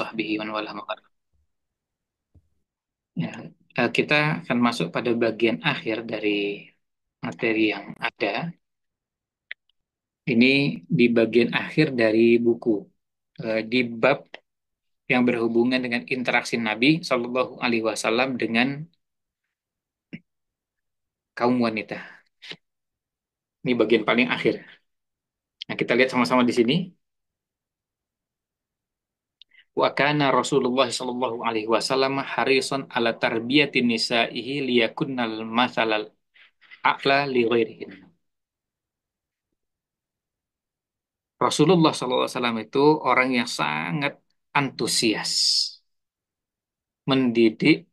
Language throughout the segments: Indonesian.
sahbihi wa man wala ma ba'd. Ya, kita akan masuk pada bagian akhir dari materi yang ada. Ini di bagian akhir dari buku, di bab yang berhubungan dengan interaksi Nabi Shallallahu Alaihi Wasallam dengan kaum wanita. Ini bagian paling akhir. Nah, kita lihat sama-sama di sini. Wa kana Rasulullah Shallallahu Alaihi Wasallam harisan ala tarbiyatin nisaihi liyakunnal mathalal a'la li ghairihin. Rasulullah SAW itu orang yang sangat antusias mendidik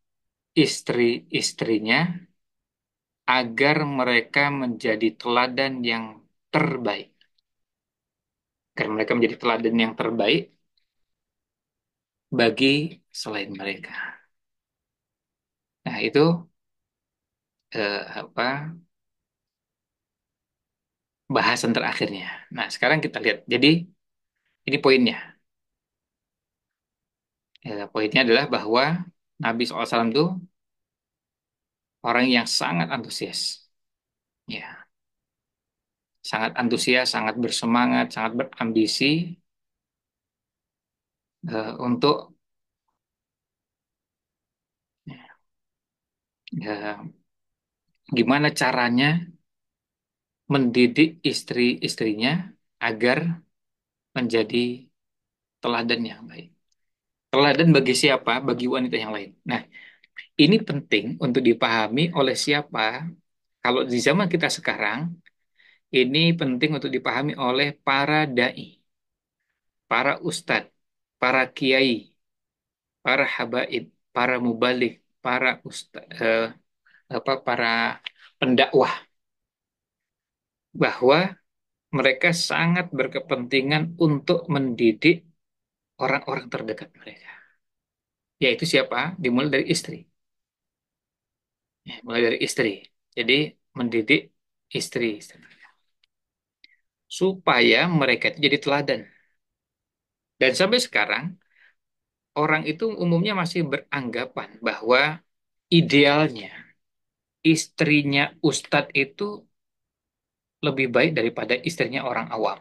istri-istrinya agar mereka menjadi teladan yang terbaik. Agar mereka menjadi teladan yang terbaik bagi selain mereka. Nah, itu apa bahasan terakhirnya. Nah, sekarang kita lihat. Jadi, ini poinnya. Poinnya adalah bahwa Nabi SAW itu orang yang sangat antusias. Ya, sangat antusias, sangat bersemangat, sangat berambisi untuk ya, gimana caranya mendidik istri-istrinya agar menjadi teladan yang baik. Teladan bagi siapa? Bagi wanita yang lain. Nah, ini penting untuk dipahami oleh siapa? Kalau di zaman kita sekarang, ini penting untuk dipahami oleh para dai, para ustadz, para kiai, para habaib, para mubalik, para para pendakwah, bahwa mereka sangat berkepentingan untuk mendidik orang-orang terdekat mereka. Yaitu siapa? Dimulai dari istri. Ya, mulai dari istri. Jadi mendidik istri, supaya mereka itu jadi teladan. Dan sampai sekarang orang itu umumnya masih beranggapan bahwa idealnya istrinya ustadz itu lebih baik daripada istrinya orang awam.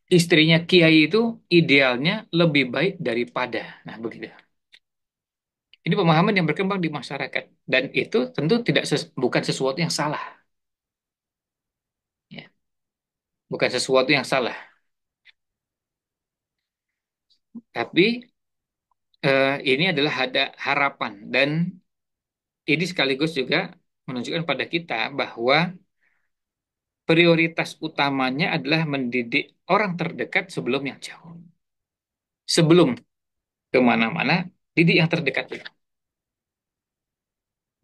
Istrinya kiai itu idealnya lebih baik daripada. Nah, begitu. Ini pemahaman yang berkembang di masyarakat dan itu tentu tidak bukan sesuatu yang salah, ya. Bukan sesuatu yang salah. Tapi ini adalah ada harapan dan ini sekaligus juga menunjukkan pada kita bahwa prioritas utamanya adalah mendidik orang terdekat sebelum yang jauh. Sebelum kemana-mana, didik yang terdekat dulu.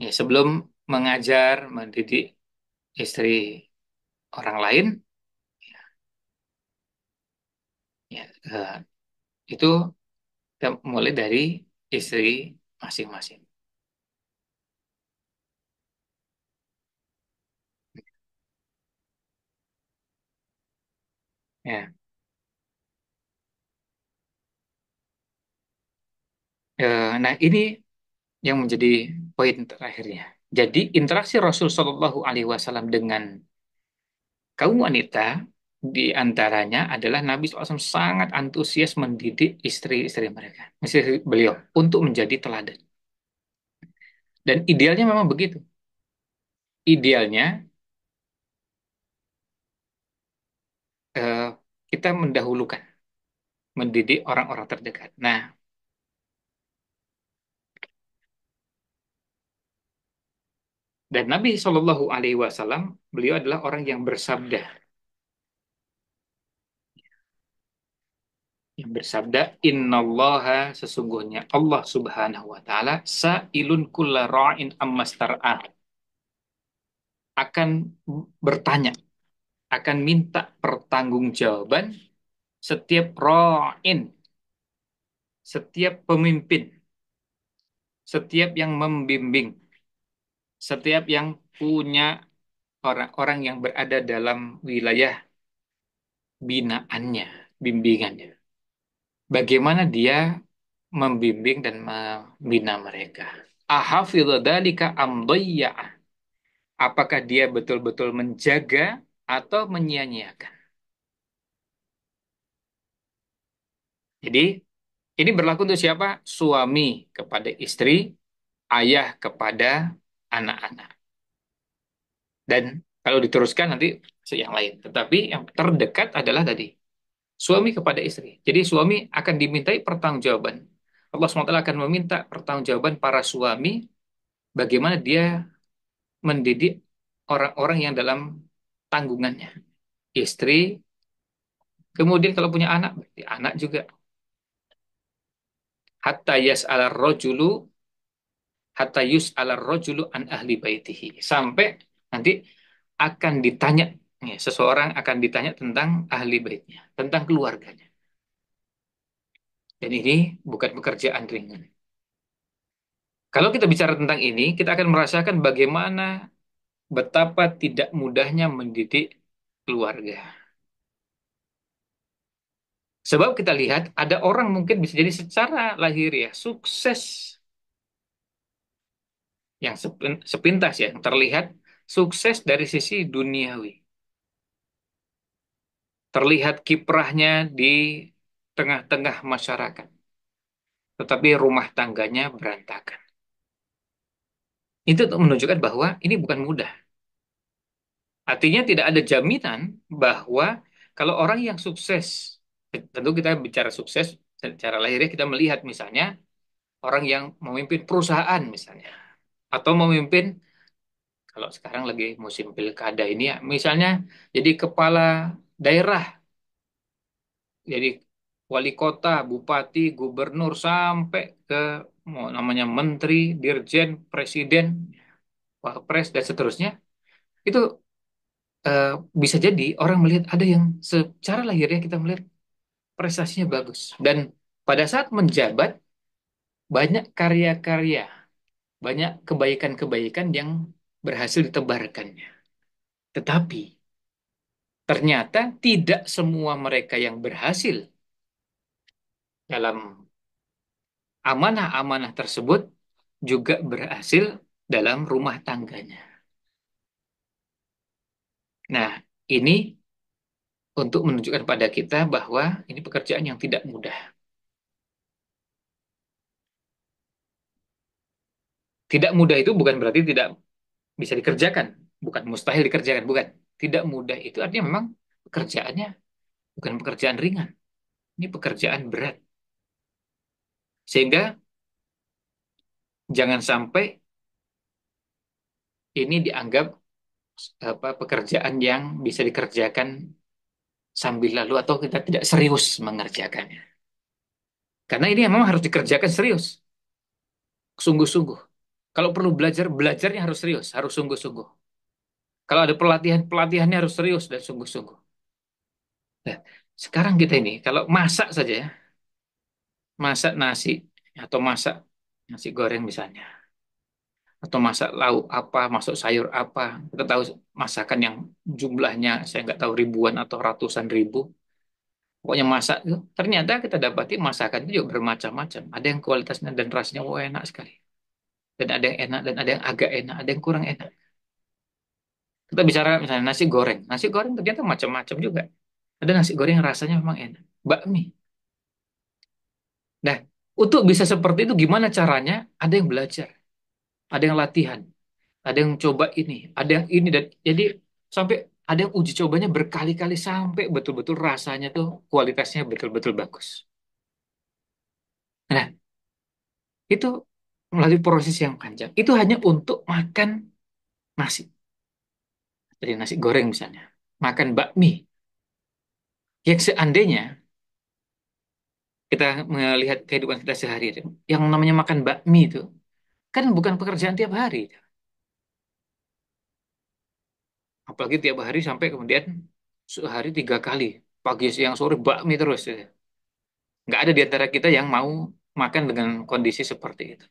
Ya, sebelum mengajar, mendidik istri orang lain, ya, itu kita mulai dari istri masing-masing. Ya. Nah, ini yang menjadi poin terakhirnya. Jadi, interaksi Rasul Shallallahu Alaihi Wasallam dengan kaum wanita di antaranya adalah Nabi SAW sangat antusias mendidik istri-istri mereka, istri beliau, untuk menjadi teladan. Dan idealnya memang begitu. Idealnya eh, kita mendahulukan, mendidik orang-orang terdekat. Nah, dan Nabi Shallallahu Alaihi Wasallam beliau adalah orang yang bersabda, Innallaha sesungguhnya Allah Subhanahu wa taala sa'ilun kulla ra'in ammastar'ah, akan bertanya, akan minta pertanggungjawaban setiap ra'in, setiap pemimpin, setiap yang membimbing, setiap yang punya orang-orang yang berada dalam wilayah binaannya, bimbingannya. bagaimana dia membimbing dan membina mereka. Ahafidhu dzalika am dhayya'ah? Apakah dia betul-betul menjaga atau menyia-nyiakan? Jadi, ini berlaku untuk siapa? Suami kepada istri, ayah kepada anak-anak. Dan kalau diteruskan nanti yang lain. Tetapi yang terdekat adalah tadi, suami kepada istri. Jadi suami akan dimintai pertanggungjawaban. Allah SWT akan meminta pertanggungjawaban para suami bagaimana dia mendidik orang-orang yang dalam tanggungannya. Istri, kemudian kalau punya anak, berarti anak juga. Hatta yas'alar rojulu, hatta yus'alar rojulu an ahli baitihi. Sampai nanti akan ditanya, ya, seseorang akan ditanya tentang ahli baitnya, tentang keluarganya. Dan ini bukan pekerjaan ringan. Kalau kita bicara tentang ini, kita akan merasakan bagaimana betapa tidak mudahnya mendidik keluarga. Sebab kita lihat ada orang mungkin bisa jadi secara lahir ya sukses yang sepintas ya terlihat sukses dari sisi duniawi. Terlihat kiprahnya di tengah-tengah masyarakat, tetapi rumah tangganya berantakan. Itu untuk menunjukkan bahwa ini bukan mudah. Artinya tidak ada jaminan bahwa kalau orang yang sukses, tentu kita bicara sukses secara lahirnya kita melihat misalnya orang yang memimpin perusahaan misalnya, atau memimpin kalau sekarang lagi musim pilkada ini ya, misalnya jadi kepala daerah, jadi wali kota, bupati, gubernur sampai ke mau namanya menteri, dirjen, presiden, wapres dan seterusnya, itu eh, bisa jadi orang melihat ada yang secara lahirnya kita melihat prestasinya bagus dan pada saat menjabat banyak karya-karya, banyak kebaikan-kebaikan yang berhasil ditebarkannya. Tetapi ternyata tidak semua mereka yang berhasil dalam amanah-amanah tersebut juga berhasil dalam rumah tangganya. Nah, ini untuk menunjukkan pada kita bahwa ini pekerjaan yang tidak mudah. Tidak mudah itu bukan berarti tidak bisa dikerjakan, bukan mustahil dikerjakan, bukan. Tidak mudah itu artinya memang pekerjaannya bukan pekerjaan ringan, ini pekerjaan berat. Sehingga jangan sampai ini dianggap apa pekerjaan yang bisa dikerjakan sambil lalu atau kita tidak serius mengerjakannya. Karena ini memang harus dikerjakan serius, sungguh-sungguh. Kalau perlu belajar, belajarnya harus serius, harus sungguh-sungguh. Kalau ada pelatihan, pelatihannya harus serius dan sungguh-sungguh. Nah, sekarang kita ini, kalau masak saja ya, masak nasi atau masak nasi goreng misalnya, atau masak lauk apa, masak sayur apa, kita tahu masakan yang jumlahnya saya nggak tahu ribuan atau ratusan ribu. Pokoknya masak itu, ternyata kita dapati masakan itu juga bermacam-macam. Ada yang kualitasnya dan rasanya enak sekali. Dan ada yang enak, dan ada yang agak enak, ada yang kurang enak. Kita bicara misalnya nasi goreng. Nasi goreng ternyata macam-macam juga. Ada nasi goreng yang rasanya memang enak. Bakmi. Nah, untuk bisa seperti itu gimana caranya? Ada yang belajar, ada yang latihan, ada yang coba ini, ada yang ini dan jadi sampai ada yang uji cobanya berkali-kali sampai betul-betul rasanya tuh kualitasnya betul-betul bagus. Nah, itu melalui proses yang panjang. Itu hanya untuk makan nasi. Jadi nasi goreng misalnya. Makan bakmi. Yang seandainya kita melihat kehidupan kita sehari, yang namanya makan bakmi itu kan bukan pekerjaan tiap hari. Apalagi tiap hari sampai kemudian sehari 3 kali. Pagi, siang, sore bakmi terus. Ya. Nggak ada di antara kita yang mau makan dengan kondisi seperti itu.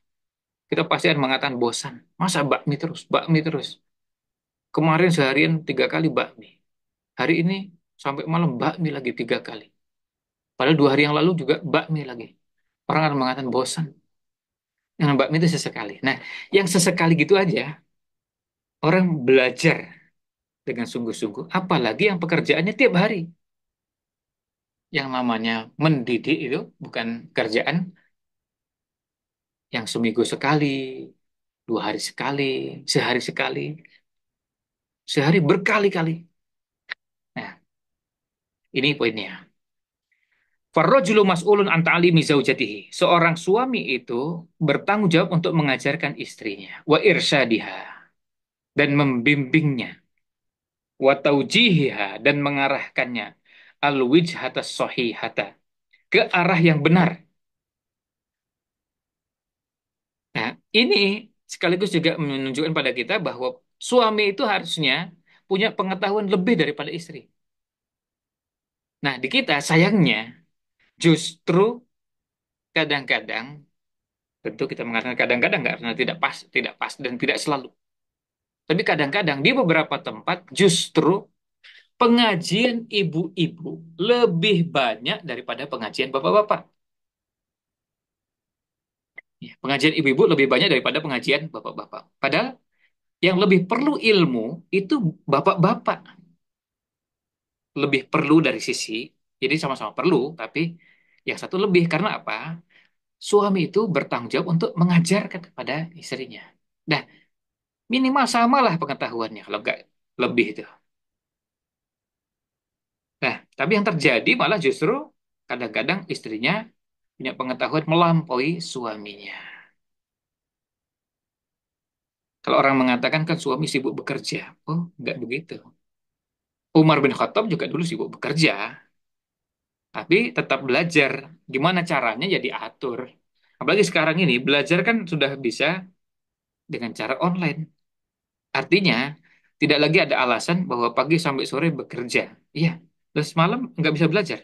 Kita pasti akan mengatakan bosan. Masa bakmi terus, bakmi terus. Kemarin seharian 3 kali bakmi. Hari ini sampai malam bakmi lagi 3 kali. Padahal 2 hari yang lalu juga bakmi lagi. Orang akan mengatakan bosan. Yang bakmi itu sesekali. Nah, yang sesekali gitu aja, orang belajar dengan sungguh-sungguh. Apalagi yang pekerjaannya tiap hari. Yang namanya mendidik itu bukan kerjaan yang seminggu sekali, 2 hari sekali, sehari sekali, sehari berkali-kali. Nah, ini poinnya. Farrajulu mas'ulun an ta'limi zaujatihi. Seorang suami itu bertanggung jawab untuk mengajarkan istrinya, wa irsyadiha, dan membimbingnya, wa taujihiha, dan mengarahkannya, al wijhata sahihata, ke arah yang benar. Nah, ini sekaligus juga menunjukkan pada kita bahwa suami itu harusnya punya pengetahuan lebih daripada istri. Nah, di kita sayangnya justru kadang-kadang, tentu kita mengatakan kadang-kadang nggak karena tidak pas dan tidak selalu. Tapi kadang-kadang di beberapa tempat justru pengajian ibu-ibu lebih banyak daripada pengajian bapak-bapak. Ya, pengajian ibu-ibu lebih banyak daripada pengajian bapak-bapak. Padahal yang lebih perlu ilmu itu bapak-bapak. Lebih perlu dari sisi, jadi sama-sama perlu, tapi yang satu lebih. Karena apa? Suami itu bertanggung jawab untuk mengajarkan kepada istrinya. Nah, minimal samalah pengetahuannya, kalau nggak lebih itu. Nah, tapi yang terjadi malah justru kadang-kadang istrinya punya pengetahuan melampaui suaminya. Kalau orang mengatakan kan suami sibuk bekerja. Oh, nggak begitu. Umar bin Khattab juga dulu sibuk bekerja, tapi tetap belajar. Gimana caranya ya diatur. Apalagi sekarang ini, belajar kan sudah bisa dengan cara online. Artinya, tidak lagi ada alasan bahwa pagi sampai sore bekerja. Iya, terus malam nggak bisa belajar.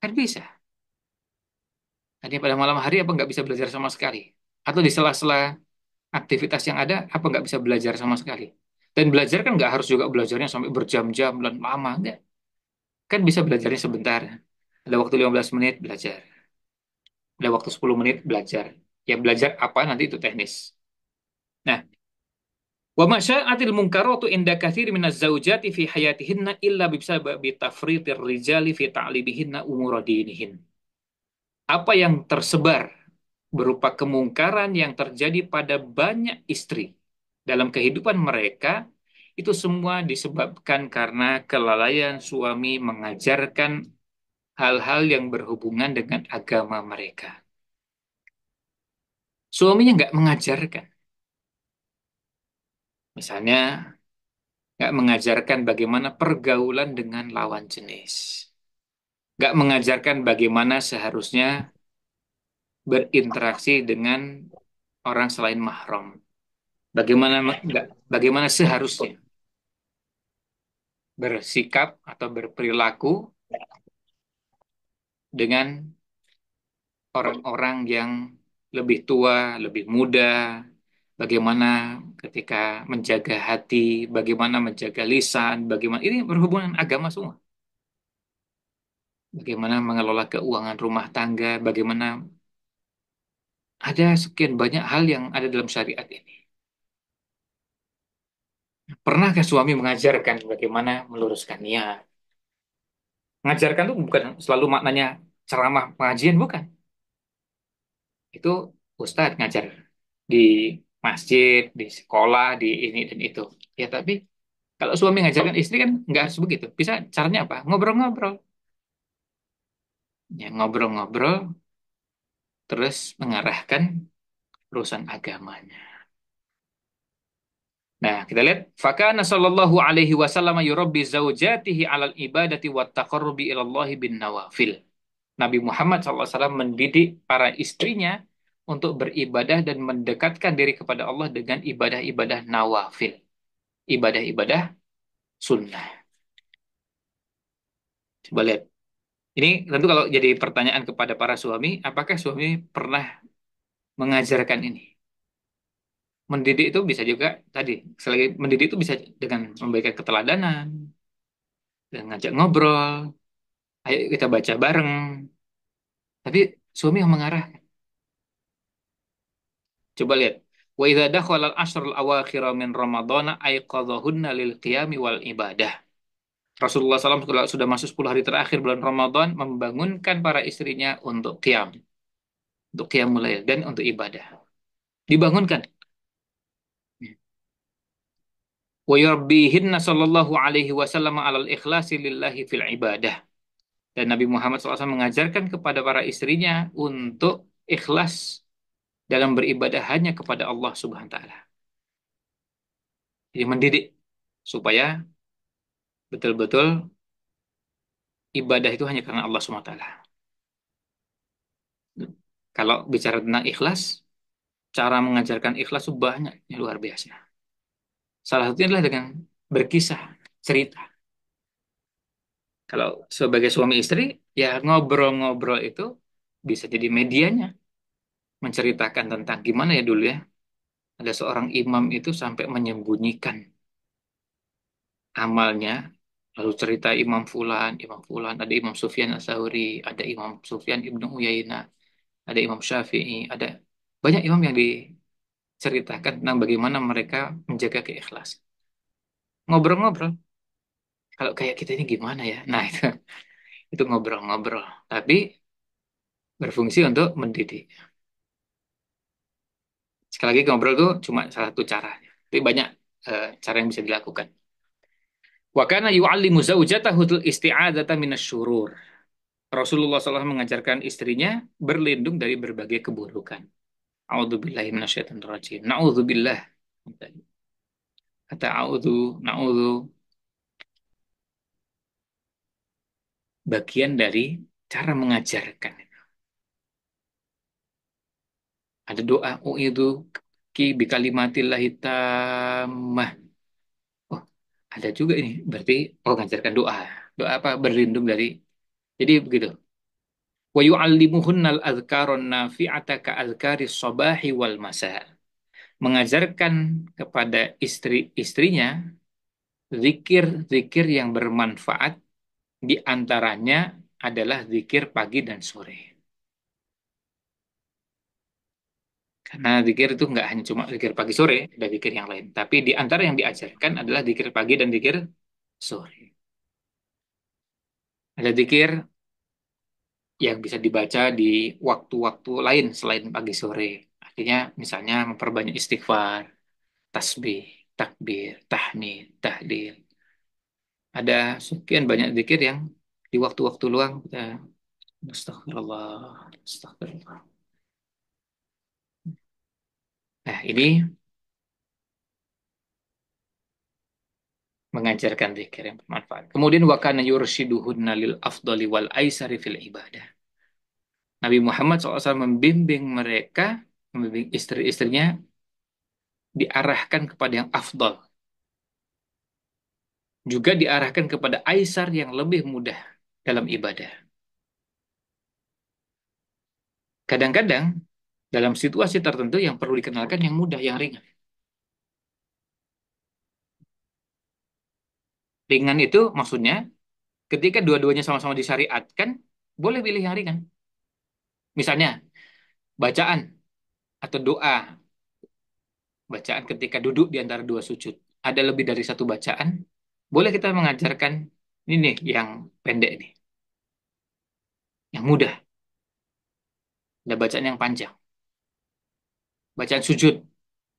Kan bisa. Hanya pada malam hari apa nggak bisa belajar sama sekali? Atau di sela-sela aktivitas yang ada, apa nggak bisa belajar sama sekali? Dan belajar kan nggak harus juga belajarnya sampai berjam-jam dan lama, enggak. Kan bisa belajarnya sebentar. Ada waktu 15 menit belajar. Ada waktu 10 menit belajar. Ya belajar apa nanti itu teknis. Nah, wa masya'atil munkaratu inda katsiri minaz zaujati fi hayatihinna illa bisababi tafritir rijali fi ta'libihinna umur dinihin. Apa yang tersebar berupa kemungkaran yang terjadi pada banyak istri dalam kehidupan mereka itu semua disebabkan karena kelalaian suami mengajarkan hal-hal yang berhubungan dengan agama mereka. Suaminya nggak mengajarkan. Misalnya, nggak mengajarkan bagaimana pergaulan dengan lawan jenis. Nggak mengajarkan bagaimana seharusnya berinteraksi dengan orang selain mahram. Nggak, bagaimana seharusnya bersikap atau berperilaku dengan orang-orang yang lebih tua, lebih muda, bagaimana ketika menjaga hati, bagaimana menjaga lisan, bagaimana ini berhubungan agama semua. Bagaimana mengelola keuangan rumah tangga, bagaimana ada sekian banyak hal yang ada dalam syariat ini. Pernahkah suami mengajarkan bagaimana meluruskan niat? Mengajarkan itu bukan selalu maknanya ceramah pengajian, bukan. Itu ustadz ngajar di masjid, di sekolah, di ini dan itu. Ya, tapi kalau suami ngajarkan istri kan nggak harus begitu. Bisa caranya apa? Ngobrol-ngobrol. Ya, ngobrol-ngobrol, terus mengarahkan urusan agamanya. Nah, kita lihat. Fakana sallallahu alaihi wasallam yurabbi zaujatihi alal ibadati wa taqarrubi ilallahi bin nawafil. Nabi Muhammad SAW mendidik para istrinya untuk beribadah dan mendekatkan diri kepada Allah dengan ibadah-ibadah nawafil. Ibadah-ibadah sunnah. Coba lihat. Ini tentu kalau jadi pertanyaan kepada para suami, apakah suami pernah mengajarkan ini? Mendidik itu bisa juga tadi, selagi mendidik itu bisa dengan memberikan keteladanan, dengan ngajak ngobrol, Ayo kita baca bareng. Tapi suami yang mengarah. Coba lihat. Wa idza dakhala al-ashrul awakhir min ramadhana ayqadhahunna lil qiyami wal ibadah. Rasulullah SAW sudah masuk 10 hari terakhir bulan Ramadan membangunkan para istrinya untuk qiyam, untuk qiyamul lail dan untuk ibadah. Dibangunkan. Wa yurabbihinna sallallahu alaihi wasallam alal ikhlasi lillahi fil ibadah. Dan Nabi Muhammad SAW mengajarkan kepada para istrinya untuk ikhlas dalam beribadah hanya kepada Allah Subhanahu wa taala. Jadi mendidik supaya betul-betul ibadah itu hanya karena Allah Subhanahu wa taala. Kalau bicara tentang ikhlas, cara mengajarkan ikhlas itu banyak, luar biasa. Salah satunya adalah dengan berkisah, cerita. Kalau sebagai suami istri, ya ngobrol-ngobrol itu bisa jadi medianya, menceritakan tentang gimana ya dulu ya. Ada seorang imam itu sampai menyembunyikan amalnya, lalu cerita Imam Fulan, ada Imam Sufyan Ats-Tsauri, ada Imam Sufyan Ibnu Uyainah, ada Imam Syafi'i, ada banyak imam yang diceritakan tentang bagaimana mereka menjaga keikhlasan. Ngobrol-ngobrol. Kalau kayak kita ini gimana ya? Nah, itu ngobrol-ngobrol. Tapi berfungsi untuk mendidik. Sekali lagi ngobrol itu cuma salah satu cara. Tapi banyak cara yang bisa dilakukan. Wa kana yu'allimu zaujatahu isti'adzata minasyurur. Rasulullah SAW mengajarkan istrinya berlindung dari berbagai keburukan. A'udzubillahi minasyaitonirrajim. Na'udzubillah. Kata na'udzu bagian dari cara mengajarkan. Ada doa itu ki bikalimatillahi tammah. Oh, ada juga ini. Berarti mengajarkan doa. Doa apa? Berlindung dari. Jadi begitu. Wa yu'allimuhunnal adhkaron nafi'ata ka adhkaris sabahi wal masa. Mengajarkan kepada istri-istrinya zikir-zikir yang bermanfaat, di antaranya adalah zikir pagi dan sore. Karena zikir itu nggak hanya cuma zikir pagi sore, ada zikir yang lain. Tapi di antara yang diajarkan adalah zikir pagi dan zikir sore. Ada zikir yang bisa dibaca di waktu-waktu lain selain pagi sore. Artinya misalnya memperbanyak istighfar, tasbih, takbir, tahmid, tahlil. Ada sekian banyak zikir yang di waktu-waktu luang kita astagfirullah, astagfirullah. Nah, ini mengajarkan zikir yang bermanfaat. Kemudian wakana yurshiduhunna lil afdali wal aisari fil ibadah. Nabi Muhammad SAW membimbing mereka, membimbing istri-istrinya diarahkan kepada yang afdal. Juga diarahkan kepada aisar yang lebih mudah dalam ibadah. Kadang-kadang dalam situasi tertentu yang perlu dikenalkan yang mudah, yang ringan. Ringan itu maksudnya ketika dua-duanya sama-sama disyariatkan, boleh pilih yang ringan. Misalnya, bacaan atau doa. Bacaan ketika duduk di antara dua sujud. Ada lebih dari satu bacaan. Boleh kita mengajarkan ini nih yang pendek nih. Yang mudah. Ada bacaan yang panjang. Bacaan sujud.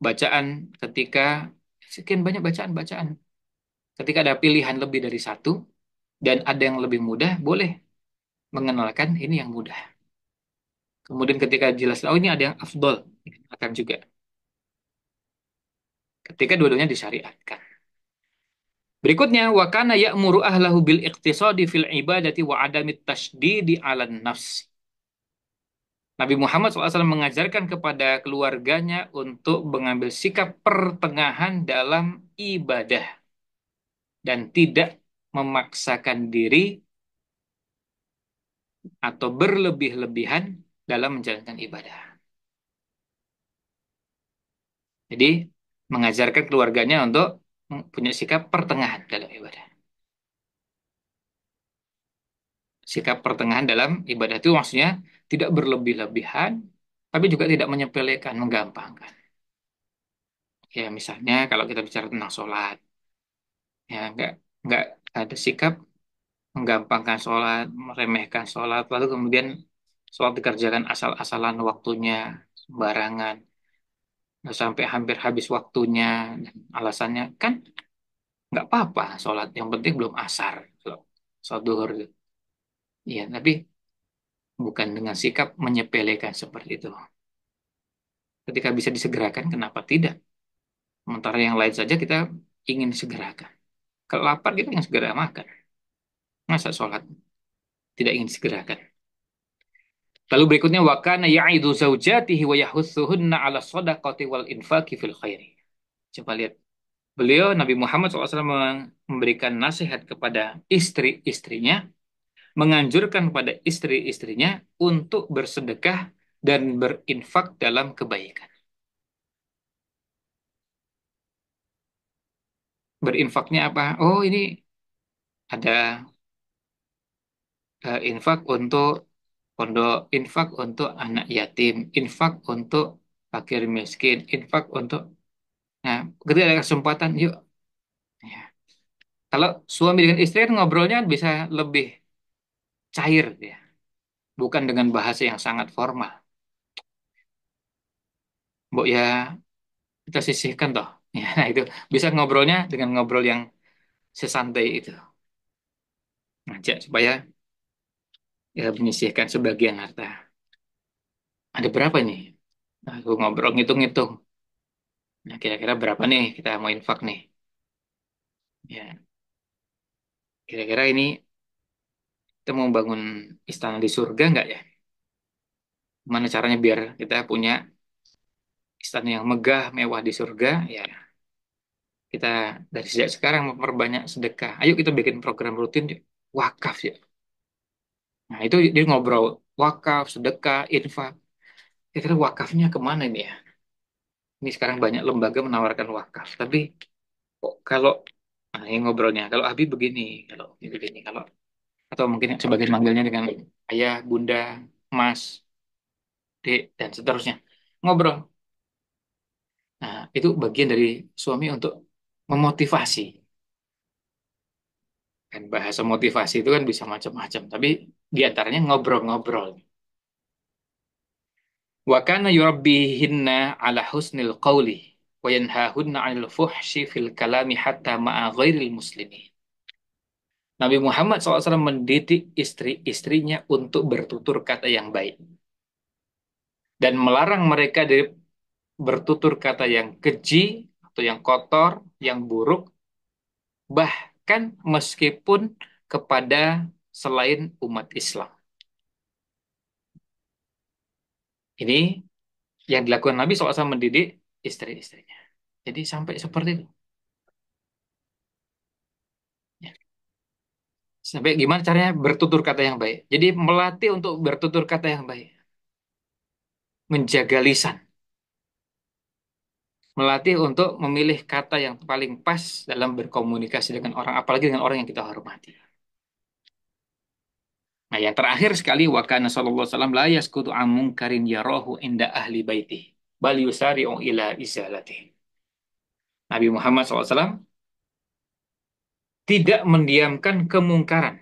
Bacaan ketika sekian banyak bacaan-bacaan. Ketika ada pilihan lebih dari satu dan ada yang lebih mudah, boleh mengenalkan ini yang mudah. Kemudian ketika jelas, oh ini ada yang afdol, akan juga. Ketika dua-duanya disyariatkan. Berikutnya, wa kana ya'muru ahlahu bil iqtisadi fil ibadati wa adamit tashdidi 'alan nafs. Nabi Muhammad SAW mengajarkan kepada keluarganya untuk mengambil sikap pertengahan dalam ibadah dan tidak memaksakan diri atau berlebih-lebihan dalam menjalankan ibadah. Jadi, mengajarkan keluarganya untuk punya sikap pertengahan dalam ibadah. Sikap pertengahan dalam ibadah itu maksudnya tidak berlebih-lebihan, tapi juga tidak menyepelekan, menggampangkan. Ya misalnya kalau kita bicara tentang sholat, ya nggak ada sikap menggampangkan sholat, meremehkan sholat, lalu kemudian sholat dikerjakan asal-asalan waktunya, sembarangan, nggak sampai hampir habis waktunya, dan alasannya kan nggak apa-apa sholat, yang penting belum asar, sholat duhur gitu. Iya, tapi bukan dengan sikap menyepelekan seperti itu. Ketika bisa disegerakan, kenapa tidak? Sementara yang lain saja kita ingin segerakan. Kalau lapar kita ingin segera makan. Masa sholat tidak ingin segerakan? Lalu berikutnya wa kana ya'idu zaujatihi wa yahutsuhunna 'ala shadaqati wal infaqi fil khairi. Coba lihat. Beliau Nabi Muhammad SAW memberikan nasihat kepada istri-istrinya, menganjurkan kepada istri-istrinya untuk bersedekah dan berinfak dalam kebaikan. Berinfaknya apa? Oh, ini ada infak untuk pondok, infak untuk anak yatim, infak untuk fakir miskin, infak untuk. Nah, ketika ada kesempatan, yuk. Ya. Kalau suami dengan istri kan ngobrolnya bisa lebih cair ya, bukan dengan bahasa yang sangat formal. Mbok ya kita sisihkan toh. Ya, nah itu bisa ngobrolnya dengan ngobrol yang sesantai itu. Ngajak supaya ya menyisihkan sebagian harta. Ada berapa nih? Nah, aku ngobrol ngitung-ngitung. Nah, kira-kira berapa nih kita mau infak nih? Ya, kira-kira ini kita mau bangun istana di surga nggak ya? Gimana caranya biar kita punya istana yang megah, mewah di surga? Ya, kita dari sejak sekarang memperbanyak sedekah. Ayo kita bikin program rutin yuk. Wakaf ya. Nah, itu dia ngobrol wakaf, sedekah, infak. Kira-kira wakafnya kemana ini ya? Ini sekarang banyak lembaga menawarkan wakaf. Tapi kok kalau nah, ini ngobrolnya, kalau Abi begini, kalau ini begini, kalau atau mungkin sebagian manggilnya dengan ayah, bunda, mas, dek, dan seterusnya. Ngobrol. Nah, itu bagian dari suami untuk memotivasi. Dan bahasa motivasi itu kan bisa macam-macam, tapi di antaranya ngobrol-ngobrol. Wa kana yurabbihinna ala husnil qawli wa yanhahunna 'anil fuhsyi fil kalami hatta ma'a ghairil muslimin. Nabi Muhammad SAW mendidik istri-istrinya untuk bertutur kata yang baik dan melarang mereka dari bertutur kata yang keji atau yang kotor, yang buruk, bahkan meskipun kepada selain umat Islam. Ini yang dilakukan Nabi SAW mendidik istri-istrinya. Jadi sampai seperti itu. Ya. Sampai gimana caranya bertutur kata yang baik. Jadi melatih untuk bertutur kata yang baik. Menjaga lisan. Melatih untuk memilih kata yang paling pas dalam berkomunikasi dengan orang, apalagi dengan orang yang kita hormati. Nah, yang terakhir sekali, wa kana sallallahu alaihi wasallam la yaskutu an munkarin yarahu inda ahli baiti, bal yusari'u ila izalatihi. Nabi Muhammad SAW tidak mendiamkan kemungkaran.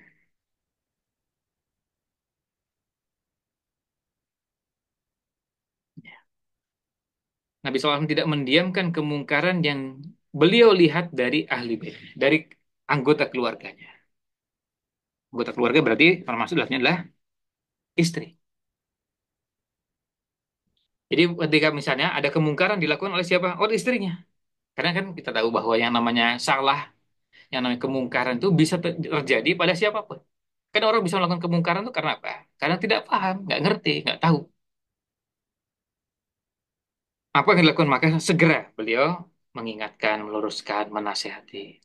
Nabi SAW tidak mendiamkan kemungkaran yang beliau lihat dari ahli bait, dari anggota keluarganya. Anggota keluarga berarti termasuk dalamnya adalah istri. Jadi ketika misalnya ada kemungkaran dilakukan oleh siapa? Oleh istrinya. Karena kan kita tahu bahwa yang namanya salah, yang namanya kemungkaran itu bisa terjadi pada siapapun. Kan orang bisa melakukan kemungkaran itu karena apa? Karena tidak paham, nggak ngerti, nggak tahu. Apa yang dilakukan? Maka segera beliau mengingatkan, meluruskan, menasehati.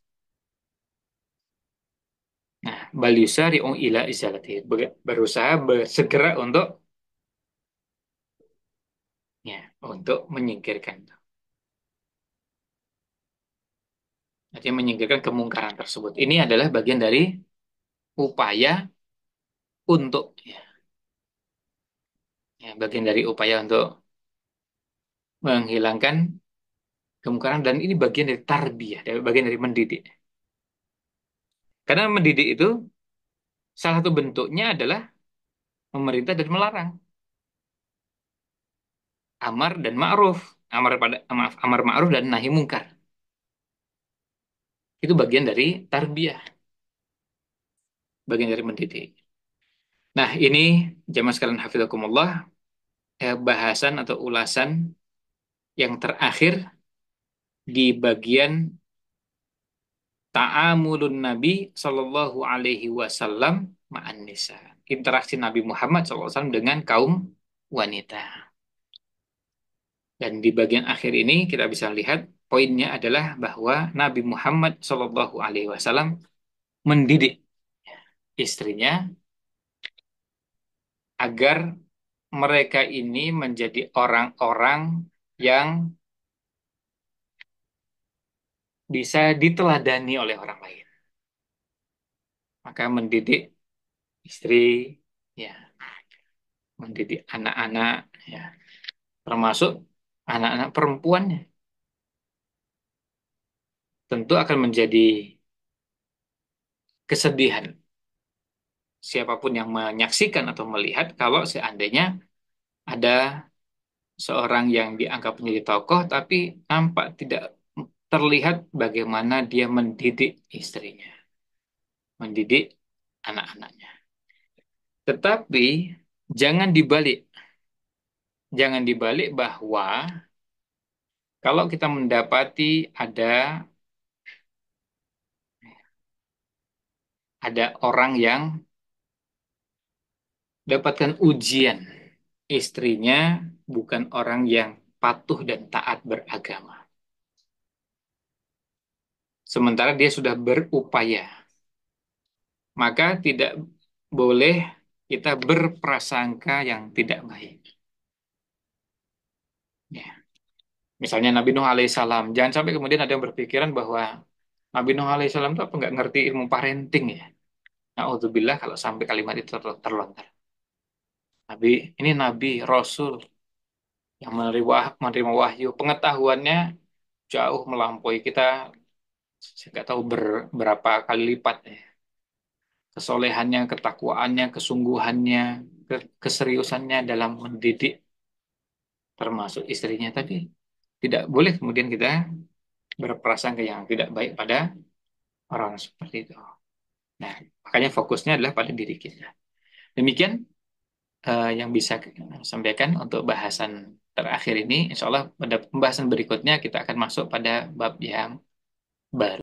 Nah, bal yusari'u ila izalati. Berusaha segera untuk ya, untuk menyingkirkan. Artinya menyingkirkan kemungkaran tersebut. Ini adalah bagian dari upaya untuk ya, bagian dari upaya untuk menghilangkan kemungkaran dan ini bagian dari tarbiyah, bagian dari mendidik. Karena mendidik itu salah satu bentuknya adalah memerintah dan melarang, amar dan ma'ruf, maaf, amar ma'ruf dan nahi mungkar. Itu bagian dari tarbiyah, bagian dari mendidik. Nah, ini jamaah sekalian hafizakumullah, bahasan atau ulasan yang terakhir di bagian ta'amulun Nabi Shallallahu Alaihi Wasallam ma'an nisa. Interaksi Nabi Muhammad SAW dengan kaum wanita. Dan di bagian akhir ini kita bisa lihat poinnya adalah bahwa Nabi Muhammad Shallallahu Alaihi Wasallam mendidik istrinya agar mereka ini menjadi orang-orang yang bisa diteladani oleh orang lain. Maka mendidik istri, ya, mendidik anak-anak, ya, termasuk anak-anak perempuannya, tentu akan menjadi kesedihan siapapun yang menyaksikan atau melihat kalau seandainya ada seorang yang dianggap menjadi tokoh, tapi nampak tidak terlihat bagaimana dia mendidik istrinya, mendidik anak-anaknya. Tetapi jangan dibalik, jangan dibalik bahwa kalau kita mendapati ada orang yang dapatkan ujian, istrinya bukan orang yang patuh dan taat beragama. Sementara dia sudah berupaya, maka tidak boleh kita berprasangka yang tidak baik. Ya. Misalnya Nabi Nuh alaihissalam, jangan sampai kemudian ada yang berpikiran bahwa Nabi Nuh alaihissalam itu apa nggak ngerti ilmu parenting ya. Nauzubillah kalau sampai kalimat itu terlontar. Nabi ini Nabi Rasul yang menerima wahyu, pengetahuannya jauh melampaui kita, saya nggak tahu berapa kali lipat ya. Kesolehannya, ketakwaannya, kesungguhannya, keseriusannya dalam mendidik termasuk istrinya tadi. Tidak boleh kemudian kita berprasangka yang tidak baik pada orang seperti itu. Nah, makanya fokusnya adalah pada diri kita. Demikian yang bisa kita sampaikan untuk bahasan terakhir ini. Insya Allah pada pembahasan berikutnya kita akan masuk pada bab yang baru.